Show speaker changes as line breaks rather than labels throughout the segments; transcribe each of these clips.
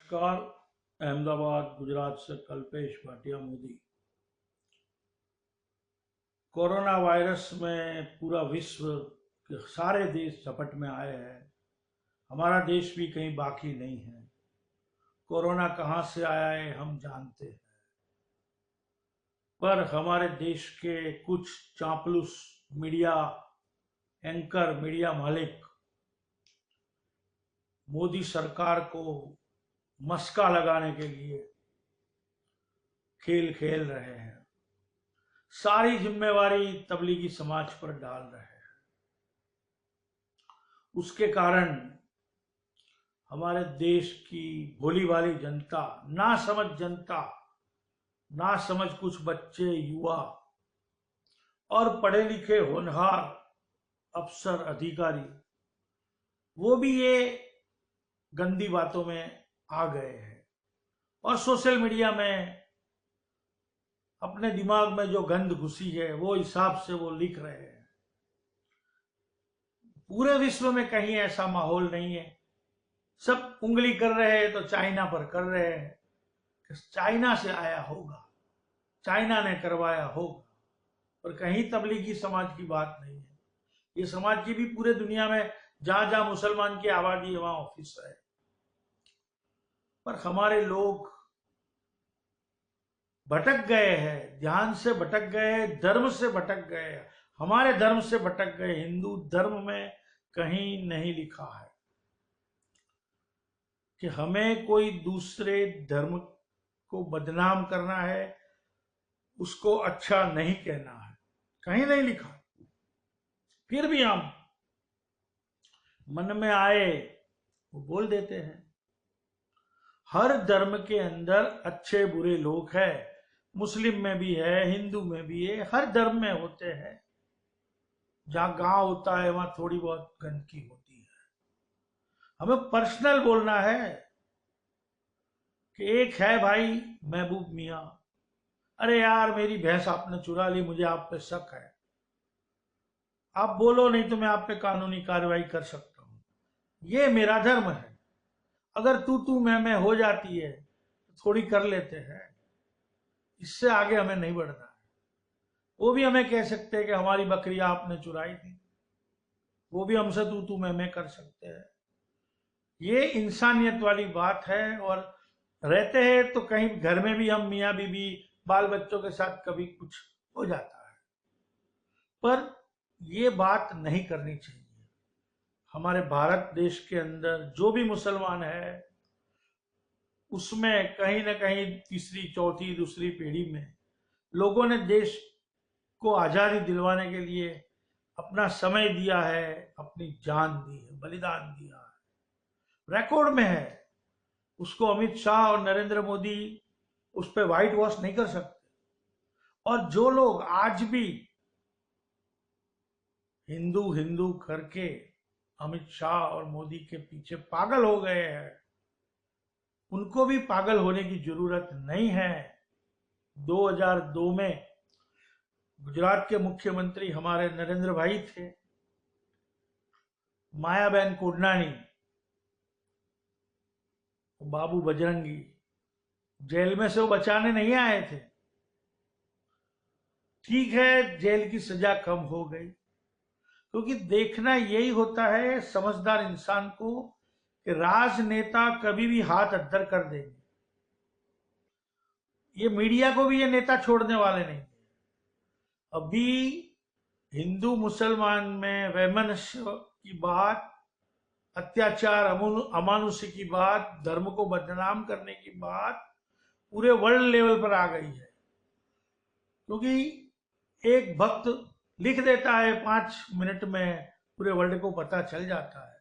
नमस्कार। अहमदाबाद गुजरात से Kalpesh Bhatia Modi. Corona virus में पूरा विश्व के सारे देश झपट में आए हैं। हमारा देश भी कहीं बाकी नहीं है। कोरोना कहाँ से आया है हम जानते हैं, पर हमारे देश के कुछ चापलूस मीडिया एंकर, मीडिया मालिक मोदी सरकार को मस्का लगाने के लिए खेल खेल रहे हैं। सारी जिम्मेवारी तबलीगी समाज पर डाल रहे हैं। उसके कारण हमारे देश की भोली भाली जनता, ना समझ कुछ बच्चे, युवा और पढ़े लिखे होनहार अफसर, अधिकारी, वो भी ये गंदी बातों में आ गए हैं और सोशल मीडिया में अपने दिमाग में जो गंद घुसी है वो हिसाब से वो लिख रहे हैं। पूरे विश्व में कहीं ऐसा माहौल नहीं है। सब उंगली कर रहे हैं तो चाइना पर कर रहे हैं कि चाइना से आया होगा, चाइना ने करवाया होगा, पर कहीं तबलीगी समाज की बात नहीं है। ये समाज की भी पूरे दुनिया में जहां जहां मुसलमान की आबादी है वहां ऑफिस है, पर हमारे लोग भटक गए हैं, ध्यान से भटक गए, धर्म से भटक गए। हमारे धर्म से भटक गए। हिंदू धर्म में कहीं नहीं लिखा है कि हमें कोई दूसरे धर्म को बदनाम करना है, उसको अच्छा नहीं कहना है, कहीं नहीं लिखा। फिर भी हम मन में आए वो बोल देते हैं। हर धर्म के अंदर अच्छे बुरे लोग हैं। मुस्लिम में भी है, हिंदू में भी है, हर धर्म में होते हैं। जहां गांव होता है वहां थोड़ी बहुत गंदगी होती है। हमें पर्सनल बोलना है कि एक है भाई महबूब मियां, अरे यार मेरी भैंस आपने चुरा ली, मुझे आप पे शक है। आप बोलो, नहीं तो मैं आप पे कानूनी कार्रवाई कर सकता हूं। ये मेरा धर्म है। अगर तू मैं हो जाती है तो थोड़ी कर लेते हैं, इससे आगे हमें नहीं बढ़ना है। वो भी हमें कह सकते हैं कि हमारी बकरियां आपने चुराई थी, वो भी हमसे तू मैं कर सकते हैं। ये इंसानियत वाली बात है। और रहते हैं तो कहीं घर में भी हम मियाँ बीबी बाल बच्चों के साथ कभी कुछ हो जाता है, पर ये बात नहीं करनी चाहिए। हमारे भारत देश के अंदर जो भी मुसलमान है उसमें कहीं ना कहीं तीसरी, चौथी, दूसरी पीढ़ी में लोगों ने देश को आजादी दिलवाने के लिए अपना समय दिया है, अपनी जान दी है, बलिदान दिया है, रिकॉर्ड में है। उसको अमित शाह और नरेंद्र मोदी उस पर व्हाइट वॉश नहीं कर सकते। और जो लोग आज भी हिंदू हिंदू करके अमित शाह और मोदी के पीछे पागल हो गए हैं, उनको भी पागल होने की जरूरत नहीं है। 2002 में गुजरात के मुख्यमंत्री हमारे नरेंद्र भाई थे, मायाबेन कोडनानी, बाबू बजरंगी, जेल में से वो बचाने नहीं आए थे। ठीक है, जेल की सजा कम हो गई, क्योंकि देखना यही होता है समझदार इंसान को कि राजनेता कभी भी हाथ अद्दर कर देंगे। ये मीडिया को भी ये नेता छोड़ने वाले नहीं। अभी हिंदू मुसलमान में वैमनस्य की बात, अत्याचार, अमानुष्य की बात, धर्म को बदनाम करने की बात पूरे वर्ल्ड लेवल पर आ गई है। क्योंकि एक भक्त लिख देता है 5 मिनट में, पूरे वर्ल्ड को पता चल जाता है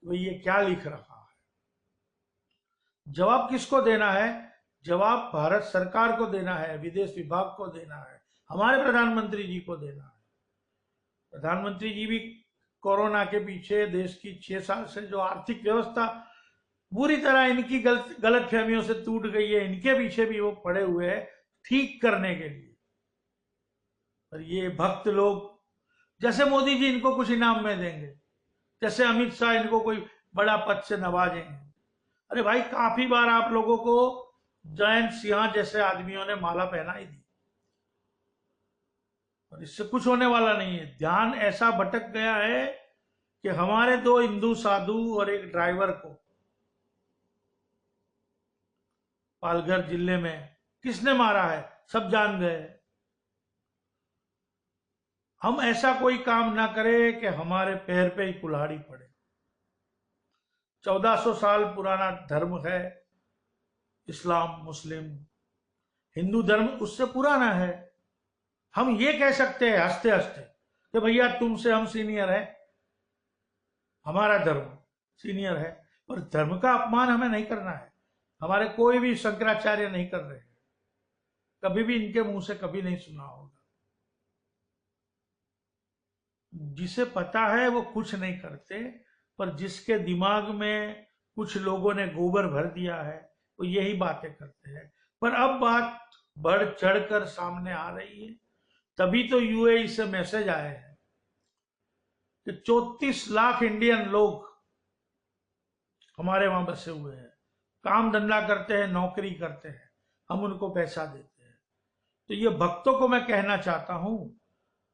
तो ये क्या लिख रहा है। जवाब किसको देना है? जवाब भारत सरकार को देना है, विदेश विभाग को देना है, हमारे प्रधानमंत्री जी को देना है। प्रधानमंत्री जी भी कोरोना के पीछे देश की 6 साल से जो आर्थिक व्यवस्था बुरी तरह इनकी गलत फहमियों से टूट गई है, इनके पीछे भी वो पड़े हुए हैं ठीक करने के लिए। पर ये भक्त लोग, जैसे मोदी जी इनको कुछ इनाम में देंगे, जैसे अमित शाह इनको कोई बड़ा पद से नवाजेंगे, अरे भाई, काफी बार आप लोगों को जयंत सिन्हा जैसे आदमियों ने माला पहनाई दी, और इससे कुछ होने वाला नहीं है। ध्यान ऐसा भटक गया है कि हमारे 2 हिंदू साधु और एक ड्राइवर को पालघर जिले में किसने मारा है, सब जान गए। हम ऐसा कोई काम ना करें कि हमारे पैर पे ही कुल्हाड़ी पड़े। 1400 साल पुराना धर्म है इस्लाम, मुस्लिम, हिंदू धर्म उससे पुराना है। हम ये कह सकते हैं हंसते हंसते कि भैया तुमसे हम सीनियर है, हमारा धर्म सीनियर है, पर धर्म का अपमान हमें नहीं करना है। हमारे कोई भी शंकराचार्य नहीं कर रहे हैं, कभी भी इनके मुंह से कभी नहीं सुना होगा। जिसे पता है वो कुछ नहीं करते, पर जिसके दिमाग में कुछ लोगों ने गोबर भर दिया है वो यही बातें करते हैं। पर अब बात बढ़ चढ़कर सामने आ रही है, तभी तो यूएई से मैसेज आए हैं कि 34 लाख इंडियन लोग हमारे वहां बसे हुए हैं, काम धंधा करते हैं, नौकरी करते हैं, हम उनको पैसा देते हैं। तो ये भक्तों को मैं कहना चाहता हूं,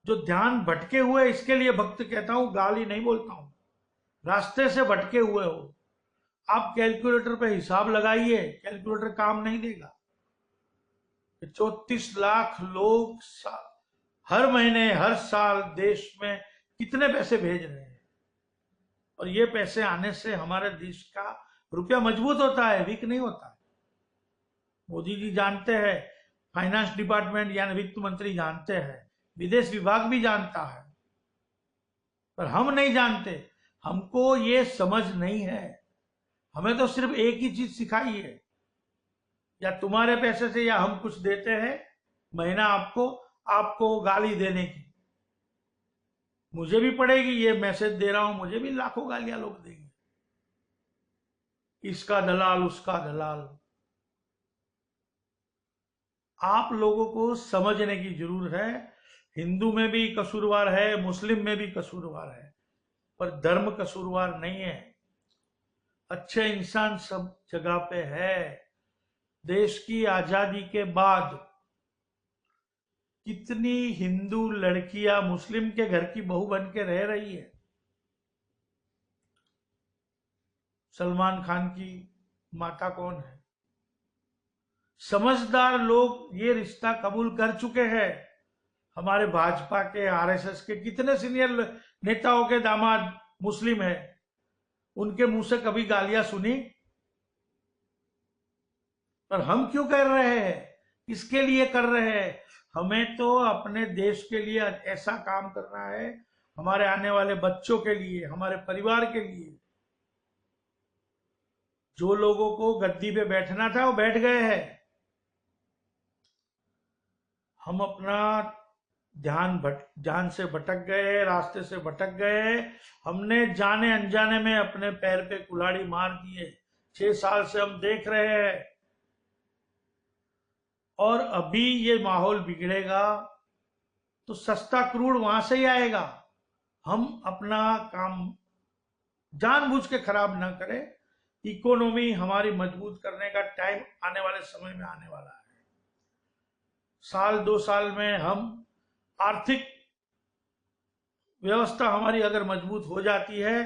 जो ध्यान भटके हुए, इसके लिए भक्त कहता हूं, गाली नहीं बोलता हूं, रास्ते से भटके हुए हो, आप कैलकुलेटर पे हिसाब लगाइए, कैलकुलेटर काम नहीं देगा। 34 लाख लोग हर महीने हर साल देश में कितने पैसे भेज रहे हैं, और ये पैसे आने से हमारे देश का रुपया मजबूत होता है, वीक नहीं होता है। मोदी जी जानते हैं, फाइनेंस डिपार्टमेंट यानी वित्त मंत्री जानते हैं, विदेश विभाग भी जानता है, पर हम नहीं जानते, हमको ये समझ नहीं है। हमें तो सिर्फ एक ही चीज सिखाई है, या तुम्हारे पैसे से या हम कुछ देते हैं महीना आपको गाली देने की। मुझे भी पड़ेगी, ये मैसेज दे रहा हूं, मुझे भी लाखों गालियां लोग देंगे, इसका दलाल उसका दलाल। आप लोगों को समझने की जरूरत है, हिंदू में भी कसूरवार है, मुस्लिम में भी कसूरवार है, पर धर्म कसूरवार नहीं है। अच्छे इंसान सब जगह पे है। देश की आजादी के बाद कितनी हिंदू लड़कियां मुस्लिम के घर की बहू बन के रह रही है। सलमान खान की माता कौन है? समझदार लोग ये रिश्ता कबूल कर चुके हैं। हमारे भाजपा के, आरएसएस के कितने सीनियर नेताओं के दामाद मुस्लिम है, उनके मुंह से कभी गालियां सुनी? पर हम क्यों कर रहे हैं, किसके लिए कर रहे हैं? हमें तो अपने देश के लिए ऐसा काम करना है, हमारे आने वाले बच्चों के लिए, हमारे परिवार के लिए। जो लोगों को गद्दी पे बैठना था वो बैठ गए हैं। हम अपना ध्यान से भटक गए, रास्ते से भटक गए। हमने जाने अनजाने में अपने पैर पे कुल्हाड़ी मार दिए। 6 साल से हम देख रहे हैं, और अभी ये माहौल बिगड़ेगा तो सस्ता क्रूड वहां से ही आएगा। हम अपना काम जानबूझ के खराब ना करें। इकोनॉमी हमारी मजबूत करने का टाइम आने वाले समय में आने वाला है। साल 2 साल में हम आर्थिक व्यवस्था हमारी अगर मजबूत हो जाती है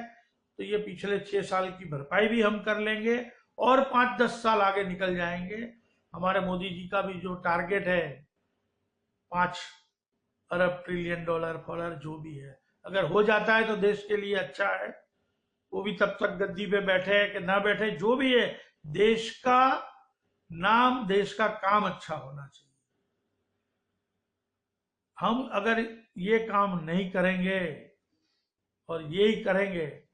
तो ये पिछले 6 साल की भरपाई भी हम कर लेंगे, और 5-10 साल आगे निकल जाएंगे। हमारे मोदी जी का भी जो टारगेट है 5 अरब ट्रिलियन डॉलर फॉलर जो भी है, अगर हो जाता है तो देश के लिए अच्छा है। वो भी तब तक गद्दी पे बैठे कि ना बैठे, जो भी है, देश का नाम, देश का काम अच्छा होना चाहिए। हम अगर ये काम नहीं करेंगे और यही करेंगे,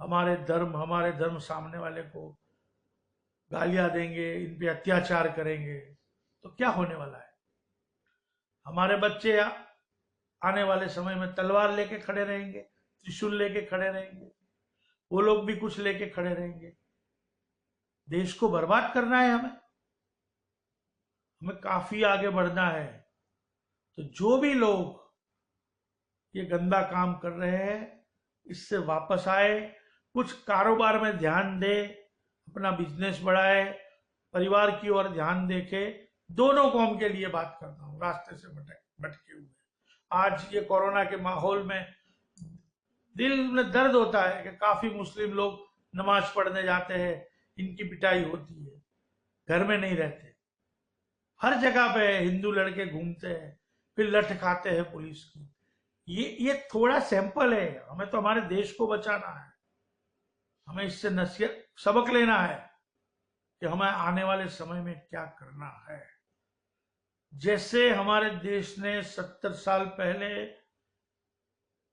हमारे धर्म सामने वाले को गालियां देंगे, इन पे अत्याचार करेंगे, तो क्या होने वाला है? हमारे बच्चे आने वाले समय में तलवार लेके खड़े रहेंगे, त्रिशूल लेके खड़े रहेंगे, वो लोग भी कुछ लेके खड़े रहेंगे। देश को बर्बाद करना है हमें काफी आगे बढ़ना है। तो जो भी लोग ये गंदा काम कर रहे हैं, इससे वापस आए, कुछ कारोबार में ध्यान दे, अपना बिजनेस बढ़ाए, परिवार की ओर ध्यान देके, दोनों कौम के लिए बात करता हूँ, रास्ते से भटके हुए। आज ये कोरोना के माहौल में दिल में दर्द होता है कि काफी मुस्लिम लोग नमाज पढ़ने जाते हैं, इनकी पिटाई होती है, घर में नहीं रहते, हर जगह पे हिंदू लड़के घूमते हैं, फिर लठ खाते हैं पुलिस की। ये थोड़ा सैंपल है, हमें तो हमारे देश को बचाना है, हमें इससे नसीहत सबक लेना है कि हमें आने वाले समय में क्या करना है। जैसे हमारे देश ने 70 साल पहले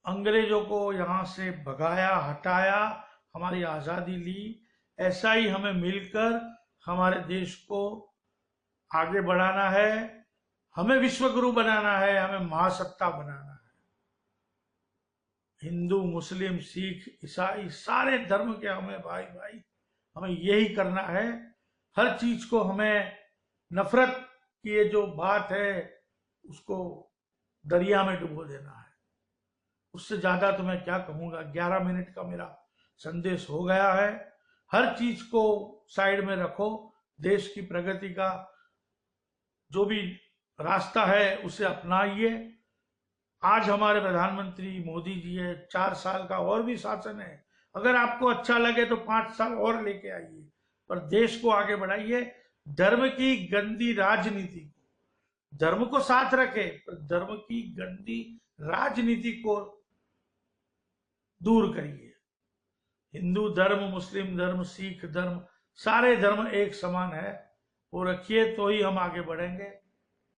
अंग्रेजों को यहां से भगाया, हटाया, हमारी आजादी ली, ऐसा ही हमें मिलकर हमारे देश को आगे बढ़ाना है, हमें विश्वगुरु बनाना है, हमें महासत्ता बनाना है। हिंदू, मुस्लिम, सिख, ईसाई, सारे धर्म के हमें भाई भाई, हमें यही करना है। हर चीज को हमें, नफरत की ये जो बात है उसको दरिया में डुबो देना है। उससे ज्यादा तो मैं क्या कहूंगा, 11 मिनट का मेरा संदेश हो गया है। हर चीज को साइड में रखो, देश की प्रगति का जो भी रास्ता है उसे अपनाइए। आज हमारे प्रधानमंत्री मोदी जी है, 4 साल का और भी शासन है, अगर आपको अच्छा लगे तो 5 साल और लेके आइए, पर देश को आगे बढ़ाइए। धर्म की गंदी राजनीति को, धर्म को साथ रखे पर धर्म की गंदी राजनीति को दूर करिए। हिंदू धर्म, मुस्लिम धर्म, सिख धर्म, सारे धर्म एक समान है, वो रखिए तो ही हम आगे बढ़ेंगे।